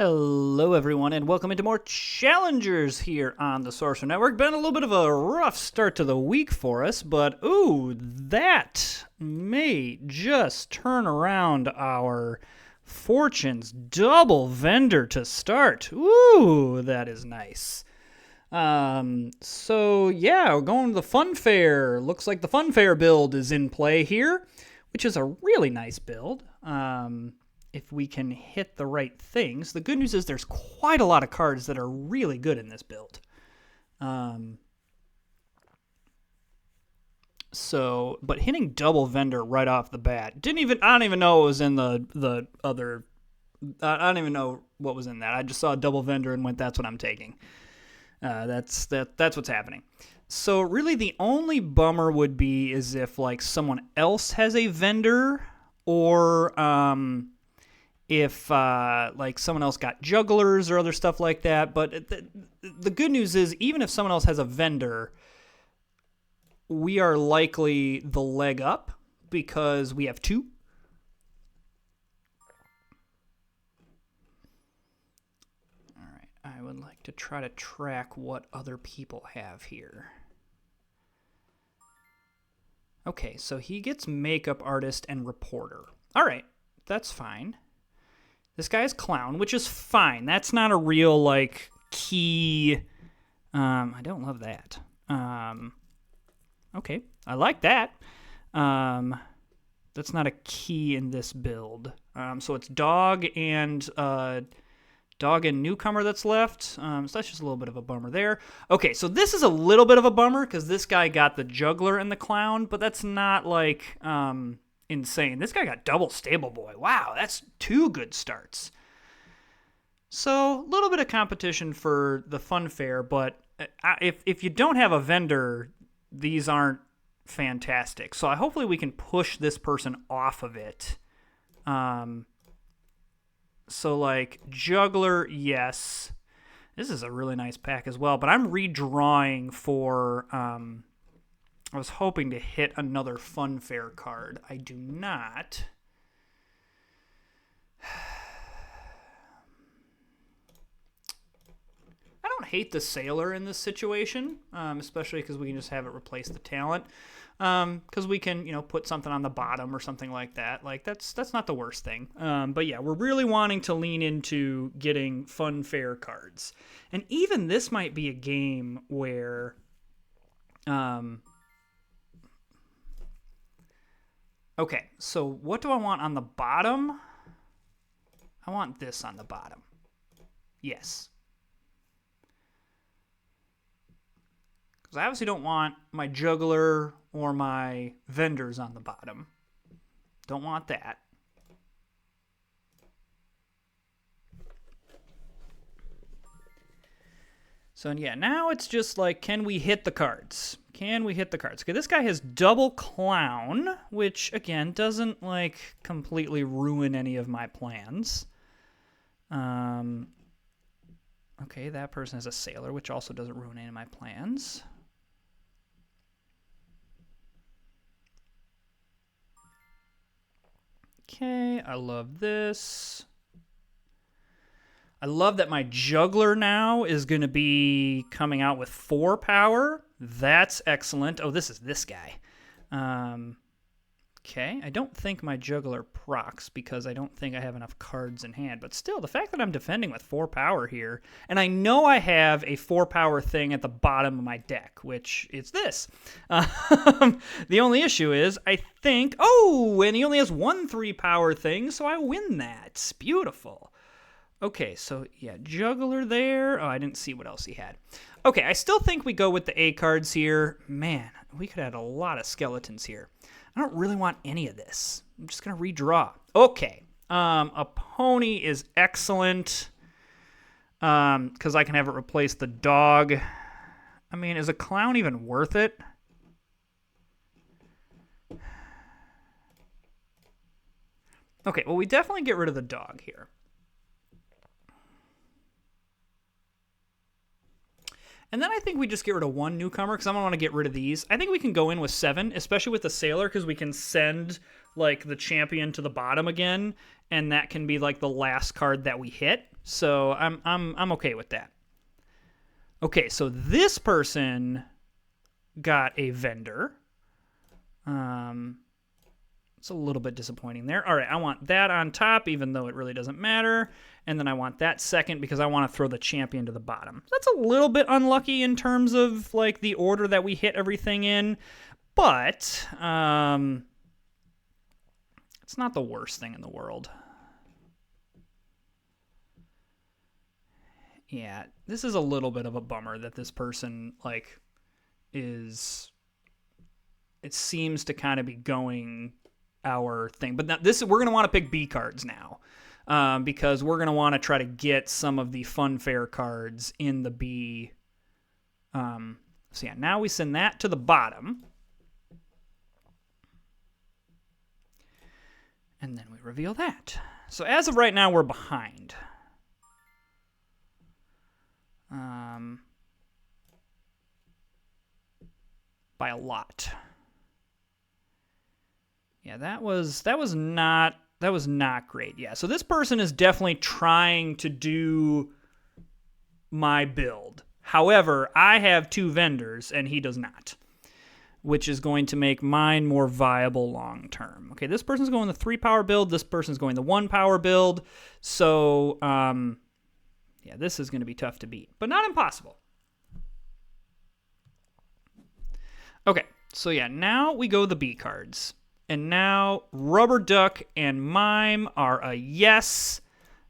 Hello, everyone, and welcome into more Challengers here on the Sorcerer Network. Been a little bit of a rough start to the week for us, but ooh, that may just turn around our fortunes. Double vendor to start. Ooh, that is nice. So yeah, we're going to the Fun Fair. Looks like the Fun Fair build is in play here, which is a really nice build. If we can hit the right things. The good news is there's quite a lot of cards that are really good in this build. But hitting double vendor right off the bat, I don't even know what was in the other, I don't even know what was in that. I just saw a double vendor and went, that's what I'm taking. That's what's happening. So really the only bummer would be is if like someone else has a vendor or, if like someone else got jugglers or other stuff like that. But the good news is even if someone else has a vendor, we are likely the leg up because we have two. All right, I would like to try to track what other people have here. Okay, so he gets makeup artist and reporter. All right, that's fine. This guy is clown, which is fine. That's not a real, like, key. I don't love that. Okay, I like that. That's not a key in this build. So it's dog and newcomer that's left. So that's just a little bit of a bummer there. Okay, so this is a little bit of a bummer because this guy got the juggler and the clown, but that's not, like... insane. This guy got double stable boy. Wow, that's two good starts. So a little bit of competition for the Fun Fair, but if you don't have a vendor, these aren't fantastic. So hopefully we can push this person off of it. So like juggler, yes. This is a really nice pack as well, but I'm redrawing for... I was hoping to hit another Fun Fair card. I do not. I don't hate the Sailor in this situation, especially because we can just have it replace the talent. Because we can, put something on the bottom or something like that. Like, that's not the worst thing. But yeah, we're really wanting to lean into getting Fun Fair cards. And even this might be a game where... Okay, so what do I want on the bottom? I want this on the bottom. Yes. Because I obviously don't want my juggler or my vendors on the bottom. Don't want that. So yeah, now it's just like, can we hit the cards? Can we hit the cards? Okay, this guy has double clown, which, again, doesn't, like, completely ruin any of my plans. Okay, that person has a sailor, which also doesn't ruin any of my plans. Okay, I love this. I love that my juggler now is going to be coming out with 4 power. That's excellent. Oh, this is this guy. Okay, I don't think my juggler procs because I don't think I have enough cards in hand. But still, the fact that I'm defending with 4 power here, and I know I have a 4 power thing at the bottom of my deck, which is this. The only issue is I think, and he only has 1 3 power thing, so I win that. It's beautiful. Okay, so yeah, juggler there. Oh, I didn't see what else he had. Okay, I still think we go with the A cards here. Man, we could have had a lot of skeletons here. I don't really want any of this. I'm just going to redraw. Okay, a pony is excellent because I can have it replace the dog. I mean, is a clown even worth it? Okay, well, we definitely get rid of the dog here. And then I think we just get rid of 1 newcomer because I'm going to want to get rid of these. I think we can go in with 7, especially with the sailor, because we can send like the champion to the bottom again, and that can be like the last card that we hit. So I'm okay with that. Okay, so this person got a vendor. It's a little bit disappointing there. All right, I want that on top, even though it really doesn't matter. And then I want that second because I want to throw the champion to the bottom. That's a little bit unlucky in terms of like the order that we hit everything in, but it's not the worst thing in the world. Yeah, this is a little bit of a bummer that this person like is. It seems to kind of be going our thing, but now we're going to want to pick B cards now, because we're going to want to try to get some of the funfair cards in the B. So yeah, now we send that to the bottom, and then we reveal that. So as of right now, we're behind. By a lot. Yeah, that was not great. Yeah, so this person is definitely trying to do my build. However, I have 2 vendors and he does not, which is going to make mine more viable long term. Okay, this person's going the 3 power build. This person's going the 1 power build. So, yeah, this is going to be tough to beat, but not impossible. Okay, so yeah, now we go the B cards. And now Rubber Duck and Mime are a yes.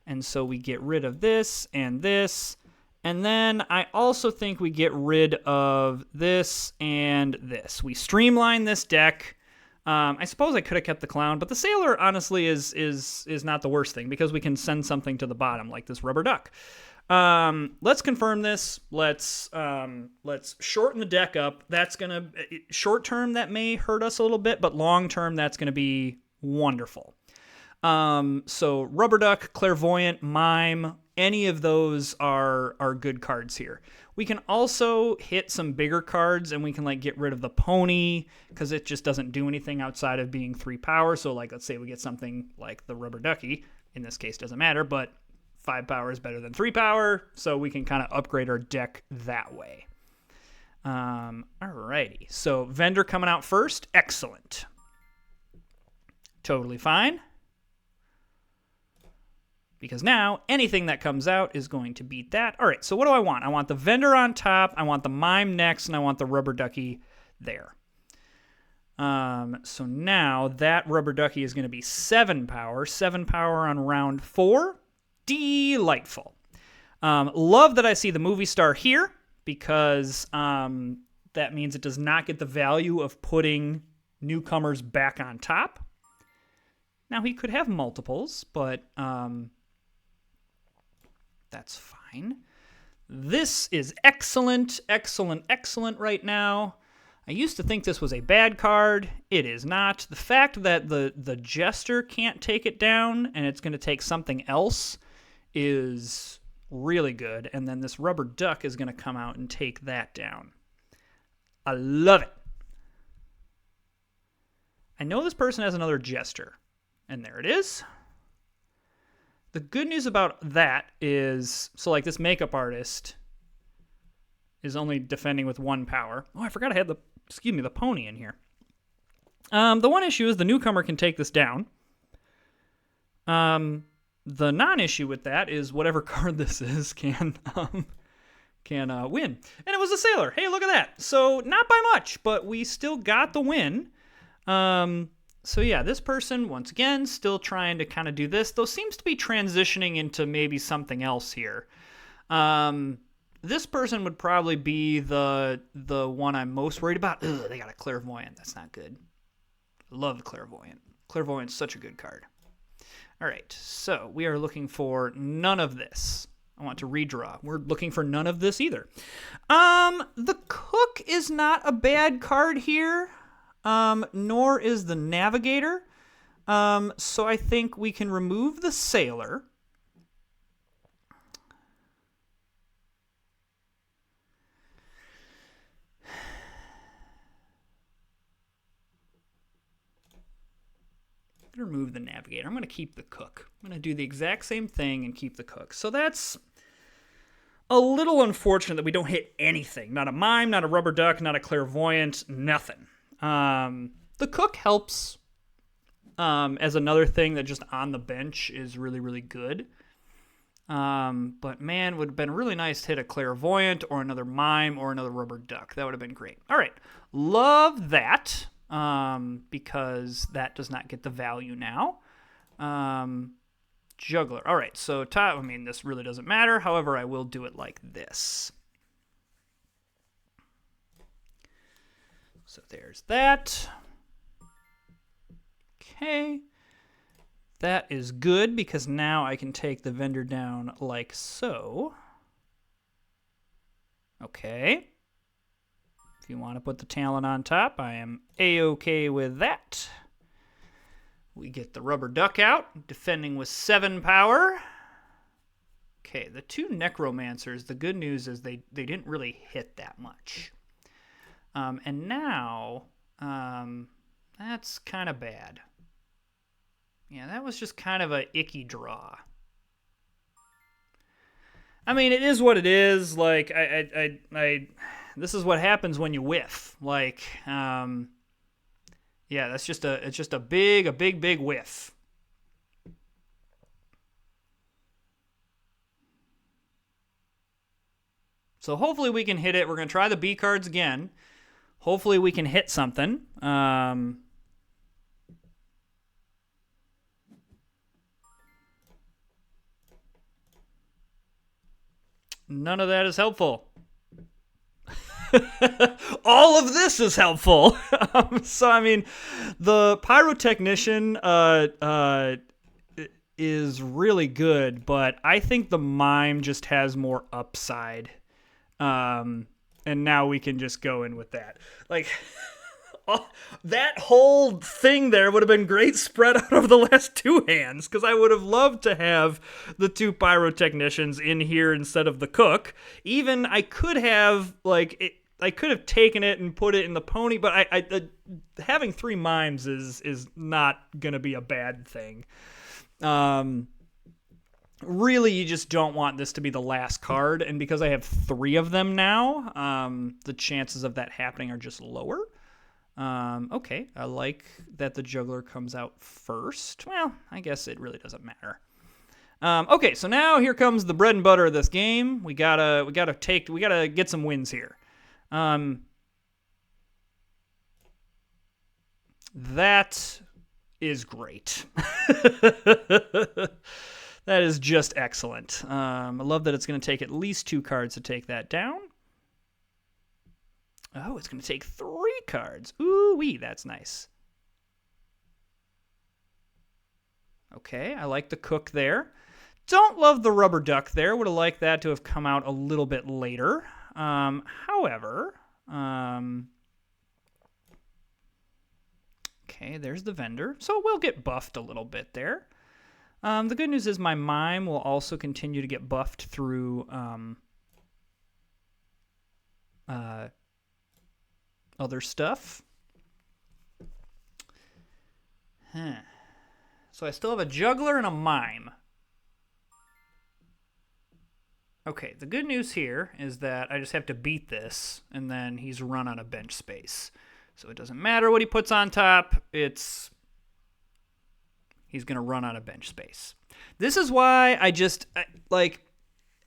And so we get rid of this and this. And then I also think we get rid of this and this. We streamline this deck. I suppose I could have kept the clown, but the sailor honestly is not the worst thing because we can send something to the bottom like this Rubber Duck. Let's confirm this. Let's shorten the deck up. That's gonna short term that may hurt us a little bit, but long term that's gonna be wonderful. So Rubber Duck, Clairvoyant, Mime, any of those are good cards here. We can also hit some bigger cards and we can like get rid of the pony because it just doesn't do anything outside of being 3 power. So like let's say we get something like the Rubber Ducky. In this case doesn't matter, but 5 power is better than 3 power, so we can kind of upgrade our deck that way. Alrighty, so vendor coming out first. Excellent. Totally fine. Because now anything that comes out is going to beat that. All right, so what do I want? I want the vendor on top, I want the Mime next, and I want the Rubber Ducky there. So now that Rubber Ducky is going to be 7 power. 7 power on round 4. Delightful. Love that I see the movie star here because that means it does not get the value of putting newcomers back on top. Now he could have multiples, but that's fine. This is excellent, excellent, excellent right now. I used to think this was a bad card. It is not. The fact that the Jester can't take it down and it's going to take something else is really good. And then this Rubber Duck is going to come out and take that down. I love it. I know this person has another Jester. And there it is. The good news about that is, so like this makeup artist is only defending with 1 power. Oh, I forgot I had the pony in here. The one issue is the newcomer can take this down. The non-issue with that is whatever card this is can win. And it was a sailor. Hey, look at that. So not by much, but we still got the win. So yeah, this person, once again, still trying to kind of do this, though seems to be transitioning into maybe something else here. This person would probably be the one I'm most worried about. Ugh, they got a Clairvoyant. That's not good. Love Clairvoyant. Clairvoyant's such a good card. All right, so we are looking for none of this. I want to redraw. We're looking for none of this either. The Cook is not a bad card here, nor is the Navigator. So I think we can remove the Sailor. remove the navigator. I'm going to keep the cook. I'm going to do the exact same thing and keep the cook. So that's a little unfortunate that we don't hit anything. Not a mime, not a rubber duck, not a clairvoyant, nothing. The cook helps as another thing that just on the bench is really, really good. But man, would have been really nice to hit a clairvoyant or another mime or another rubber duck. That would have been great. All right. Love that. Because that does not get the value now. Juggler. All right, so top, this really doesn't matter. However, I will do it like this. So there's that. Okay. That is good because now I can take the vendor down like so. Okay. If you want to put the talent on top, I am A-okay with that. We get the rubber duck out, defending with 7 power. Okay, the 2 necromancers, the good news is they didn't really hit that much. And now, that's kind of bad. Yeah, that was just kind of a icky draw. It is what it is. Like, this is what happens when you whiff. Like, yeah, it's just a big whiff. So hopefully we can hit it. We're going to try the B cards again. Hopefully we can hit something. None of that is helpful. All of this is helpful. So, the pyrotechnician is really good, but I think the mime just has more upside. And now we can just go in with that. Like, that whole thing there would have been great spread out over the last 2 hands, because I would have loved to have the 2 pyrotechnicians in here instead of the cook. Even I could have, I could have taken it and put it in the pony, but I having 3 mimes is not going to be a bad thing. Really, you just don't want this to be the last card, and because I have 3 of them now, the chances of that happening are just lower. Okay, I like that the juggler comes out first. Well, I guess it really doesn't matter. Okay, so now here comes the bread and butter of this game. We gotta get some wins here. That is great. That is just excellent. I love that it's going to take at least 2 cards to take that down. Oh, it's going to take 3 cards. Ooh-wee, that's nice. Okay, I like the cook there. Don't love the rubber duck there. Would have liked that to have come out a little bit later. However, okay, there's the vendor. So we'll get buffed a little bit there. The good news is my mime will also continue to get buffed through other stuff. So I still have a juggler and a mime. Okay, the good news here is that I just have to beat this, and then he's run out of bench space. So it doesn't matter what he puts on top, he's going to run out of bench space. This is why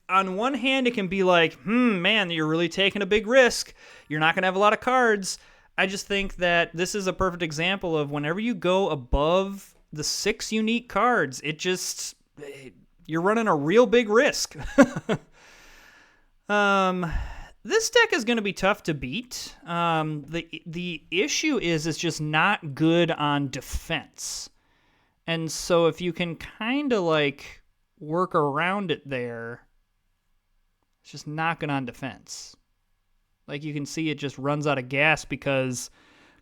on one hand, it can be like, man, you're really taking a big risk. You're not going to have a lot of cards. I just think that this is a perfect example of whenever you go above the 6 unique cards, you're running a real big risk. This deck is going to be tough to beat. The issue is it's just not good on defense. And so if you can kind of work around it there, it's just not good on defense. You can see it just runs out of gas because,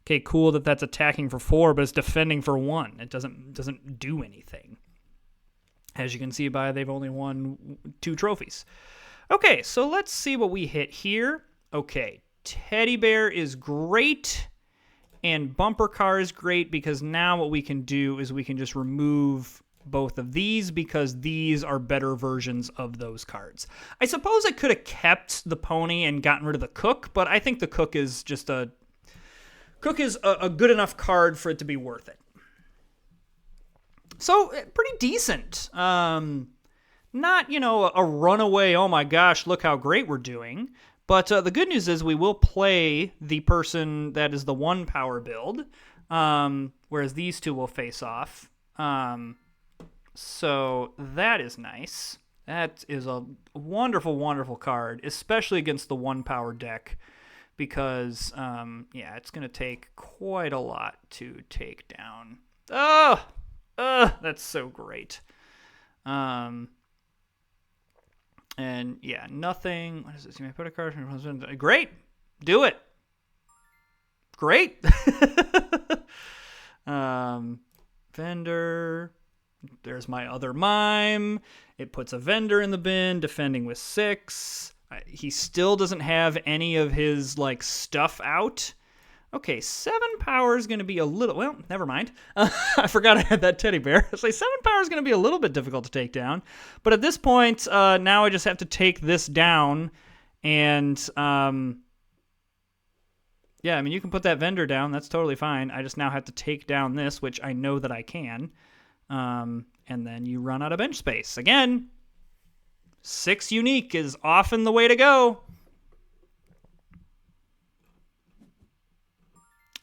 okay, cool that's attacking for 4, but it's defending for 1. It doesn't do anything. As you can see they've only won 2 trophies. Okay, so let's see what we hit here. Okay, Teddy Bear is great. And Bumper Car is great because now what we can do is we can just remove both of these because these are better versions of those cards. I suppose I could have kept the pony and gotten rid of the cook, but I think the cook is just a good enough card for it to be worth it. So pretty decent. Not, a runaway, oh my gosh, look how great we're doing. But the good news is we will play the person that is the 1 power build, whereas these two will face off. So that is nice. That is a wonderful, wonderful card, especially against the 1 power deck, because, it's going to take quite a lot to take down. That's so great. And yeah, nothing. What is this? You may put a card from great. Do it. Great. Vendor. There's my other mime. It puts a vendor in the bin, defending with 6. He still doesn't have any of his stuff out. Okay, 7 power is going to be a little... Well, never mind. I forgot I had that teddy bear. So 7 power is going to be a little bit difficult to take down. But at this point, now I just have to take this down. And, you can put that vendor down. That's totally fine. I just now have to take down this, which I know that I can. And then you run out of bench space. Again, 6 unique is often the way to go.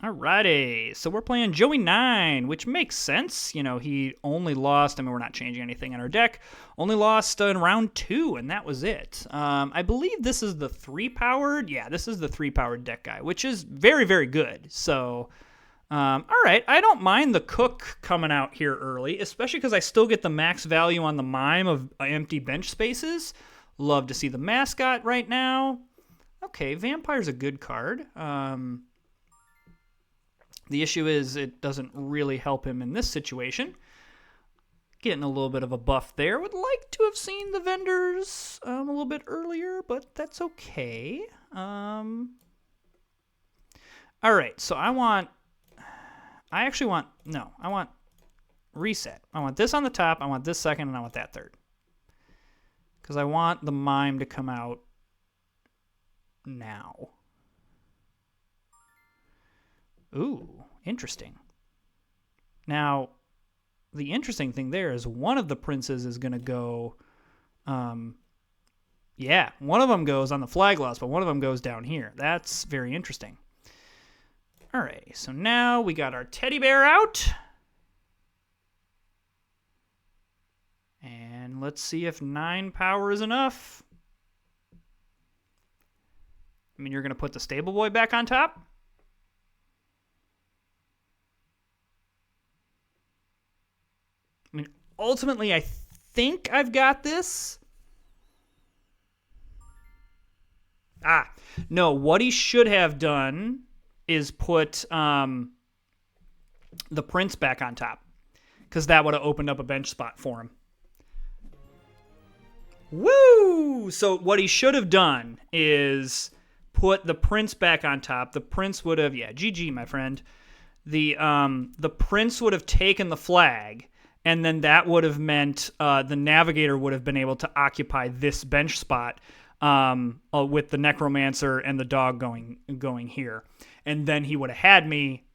Alrighty, so we're playing Joey 9, which makes sense. He only lost, we're not changing anything in our deck, only lost in round 2, and that was it. I believe this is the 3-powered. Yeah, this is the 3-powered deck guy, which is very, very good. So, alright, I don't mind the cook coming out here early, especially because I still get the max value on the mime of empty bench spaces. Love to see the mascot right now. Okay, Vampire's a good card. The issue is it doesn't really help him in this situation. Getting a little bit of a buff there. Would like to have seen the vendors a little bit earlier, but that's okay. All right, so I want reset. I want this on the top, I want this second, and I want that third. Because I want the mime to come out now. Ooh, interesting. Now, the interesting thing there is one of the princes is going to go, one of them goes on the flag loss, but one of them goes down here. That's very interesting. All right, so now we got our teddy bear out. And let's see if 9 power is enough. You're going to put the stable boy back on top? Ultimately, I think I've got this. No, what he should have done is put the prince back on top, because that would have opened up a bench spot for him. Woo! So what he should have done is put the prince back on top. The prince would have, GG, my friend. The prince would have taken the flag. And then that would have meant the navigator would have been able to occupy this bench spot with the necromancer and the dog going here. And then he would have had me,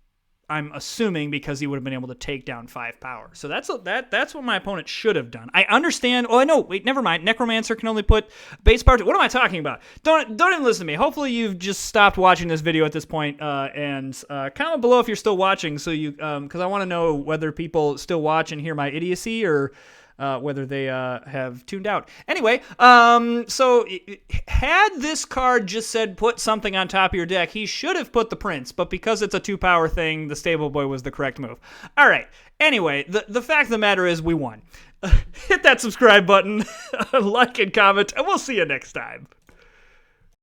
I'm assuming, because he would have been able to take down 5 power. So that's what my opponent should have done. I understand. Oh, I know. Wait, never mind. Necromancer can only put base power. What am I talking about? Don't even listen to me. Hopefully you've just stopped watching this video at this point, and comment below if you're still watching, so you because I want to know whether people still watch and hear my idiocy or whether they have tuned out. Anyway, so had this card just said put something on top of your deck, he should have put the prince, but because it's a 2-power thing, the stable boy was the correct move. All right. Anyway, the fact of the matter is we won. Hit that subscribe button, like and comment, and we'll see you next time.